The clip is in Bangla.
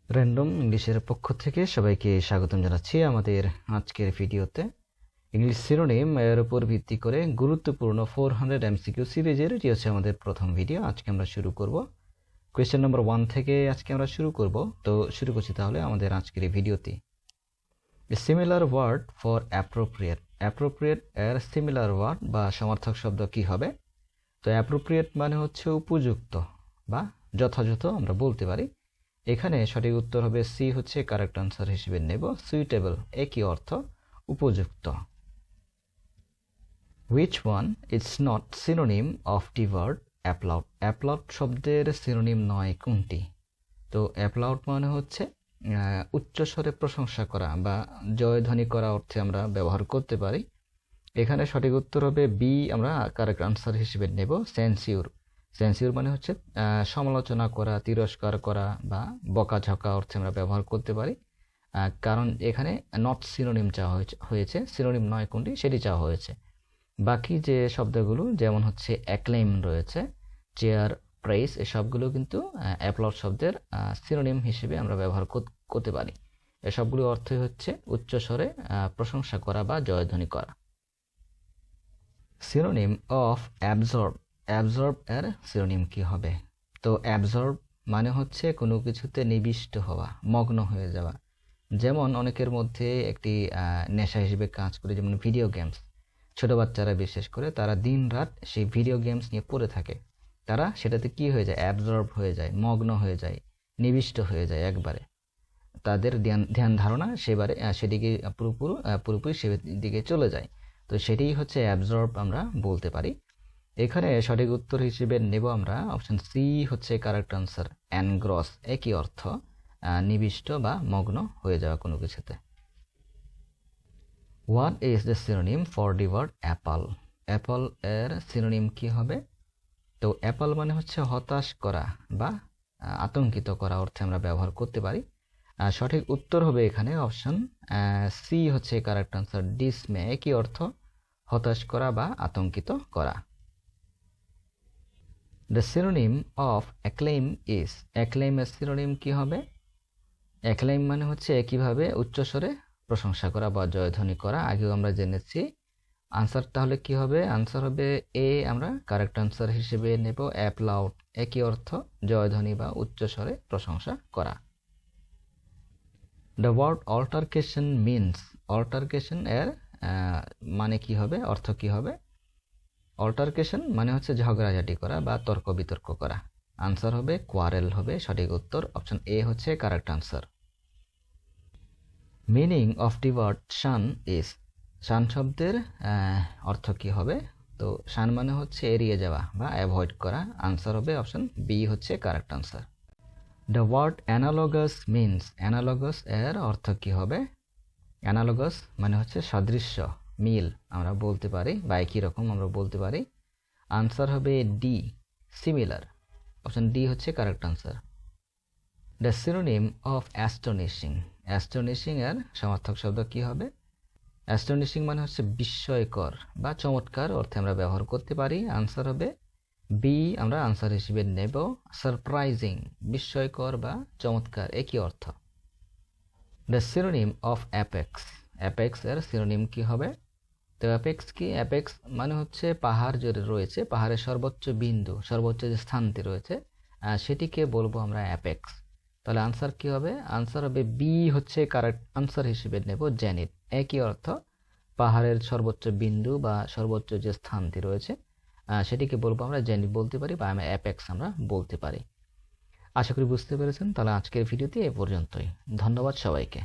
র্যান্ডম ইংলিশের পক্ষ থেকে সবাইকে স্বাগতম জানাচ্ছি আমাদের আজকের ভিডিওতে। ইংলিশ সিনোনিম এর উপর ভিত্তি করে গুরুত্বপূর্ণ 400 এমসিকিউ সিরিজের এটি হচ্ছে আমাদের প্রথম ভিডিও। আজকে আমরা শুরু করব কোয়েশ্চেন নম্বর 1 থেকে। আজকে আমরা শুরু করব, তো শুরু করছি তাহলে আমাদের আজকের এই ভিডিওতে। Similar word for appropriate. Appropriate এর সিমিলার ওয়ার্ড বা সমার্থক শব্দ কি হবে? তো অ্যাপ্রোপ্রিয়েট মানে হচ্ছে উপযুক্ত বা যথাযথ আমরা বলতে পারি। এখানে সঠিক উত্তর হবে সি, হচ্ছে কারেক্ট আনসার হিসেবে নেব। সুইটেবল একই অর্থ, উপযুক্ত। Which one is not synonym of the word applaud? Applaud শব্দের সিনোনিম নয় কোনটি? তো অ্যাপ্লাউড মানে হচ্ছে উচ্চস্বরে প্রশংসা করা বা জয়ধ্বনি করা অর্থে আমরা ব্যবহার করতে পারি। এখানে সঠিক উত্তর হবে বি, আমরা কারেক্ট আনসার হিসেবে নেব সেন্সিউর। সেন্সিউর মানে হচ্ছে সমালোচনা করা, তিরস্কার করা বা বকাঝকা অর্থে আমরা ব্যবহার করতে পারি। কারণ এখানে নট সিনোনিম চাওয়া হয়েছে, সিনোনিম নয় কোনটি সেটি চাওয়া হয়েছে। বাকি যে শব্দগুলো যেমন হচ্ছে অ্যাক্লেম রয়েছে, চেয়ার, প্রেস, এই সবগুলো কিন্তু অ্যাপ্লড শব্দের সিনোনিম হিসেবে আমরা ব্যবহার করতে পারি। এসবগুলো অর্থই হচ্ছে উচ্চস্বরে প্রশংসা করা বা জয়ধ্বনি করা। Synonym of absorb. অ্যাবজর্ব এর সিনোনিম কি হবে? তো অ্যাবজর্ব মানে হচ্ছে কোনো কিছুতে নিবিষ্ট হওয়া, মগ্ন হয়ে যাওয়া। যেমন অনেকের মধ্যে একটি নেশা হিসেবে কাজ করে, যেমন ভিডিও গেমস। ছোট বাচ্চারা বিশেষ করে তারা দিন রাত সেই ভিডিও গেমস নিয়ে পড়ে থাকে। তারা সেটাতে কি হয়ে যায়? অ্যাবজর্ব হয়ে যায়, মগ্ন হয়ে যায়, নিবিষ্ট হয়ে যায় একবারে। তাদের ধ্যান ধারণা সেদিকে পুরোপুরি সেদিকে চলে যায়। তো সেটাই হচ্ছে অ্যাবজর্ব আমরা বলতে পারি। এখানে সঠিক উত্তর হিসেবে নেব আমরা অপশন সি, হচ্ছে কারেক্ট আনসার এনগ্রস। একই অর্থ, নিবিষ্ট বা মগ্ন হয়ে যাওয়া কোনো কিছুতে। What is the synonym for the word apple? Apple এর সিনোনিম কি হবে? তো অ্যাপল মানে হচ্ছে হতাশ করা বা আতঙ্কিত করা অর্থে আমরা ব্যবহার করতে পারি। সঠিক উত্তর হবে এখানে অপশন সি, হচ্ছে কারেক্ট আনসার ডিসমে। একই অর্থ, হতাশ করা বা আতঙ্কিত করা। The synonym of acclaim is. Acclaim এর সিনোনিম কি হবে? অ্যাক্লেম মানে হচ্ছে একইভাবে উচ্চস্বরে প্রশংসা করা বা জয়ধ্বনি করা। আগেও আমরা জেনেছি। আনসার তাহলে কি হবে? আনসার হবে এ, আমরা কারেক্ট আনসার হিসেবে নেব অ্যাপ্লাউড। একই অর্থ, জয়ধ্বনি বা উচ্চস্বরে প্রশংসা করা। The word altercation means. Altercation এর মানে কি হবে, অর্থ কি হবে? অল্টারকেশন মানে হচ্ছে ঝগড়াঝাটি করা বা তর্ক বিতর্ক করা। আনসার হবে কোয়ারেল হবে সঠিক উত্তর। অপশন এ হচ্ছে correct answer. Meaning of the word shun is. Shun শব্দের অর্থ কি হবে? তো শান মানে হচ্ছে এড়িয়ে যাওয়া বা অ্যাভয়েড করা। আনসার হবে অপশন বি, হচ্ছে correct answer. The word analogous means. Analogous এর অর্থ কি হবে? অ্যানালগাস মানে হচ্ছে সাদৃশ্য, মিল আমরা বলতে পারি বা একই রকম আমরা বলতে পারি। আনসার হবে ডি, সিমিলার। অপশন ডি হচ্ছে correct answer. The synonym of astonishing. Astonishing এর সমার্থক শব্দ কি হবে? অ্যাস্টনিশিং মানে হচ্ছে বিস্ময়কর বা চমৎকার অর্থে আমরা ব্যবহার করতে পারি। আনসার হবে বি, আমরা আনসার হিসেবে নেব সারপ্রাইজিং। বিস্ময়কর বা চমৎকার একই অর্থ। The synonym of apex. Apex এর সিনোনিম কি হবে? তো অ্যাপেক্স কি? অ্যাপেক্স মানে হচ্ছে পাহাড় যে রয়েছে, পাহাড়ের সর্বোচ্চ বিন্দু, সর্বোচ্চ যে স্থানটি রয়েছে সেটিকে বলবো আমরা অ্যাপেক্স। তাহলে আনসার কি হবে? আনসার হবে বি, হচ্ছে কারেক্ট আনসার হিসেবে নেব জেনিথ। একই অর্থ, পাহাড়ের সর্বোচ্চ বিন্দু বা সর্বোচ্চ যে স্থানটি রয়েছে সেটিকে বলবো আমরা জেনিথ বলতে পারি বা অ্যাপেক্স আমরা বলতে পারি। আশা করি বুঝতে পেরেছেন। তাহলে আজকের ভিডিওতে এ পর্যন্তই। ধন্যবাদ সবাইকে।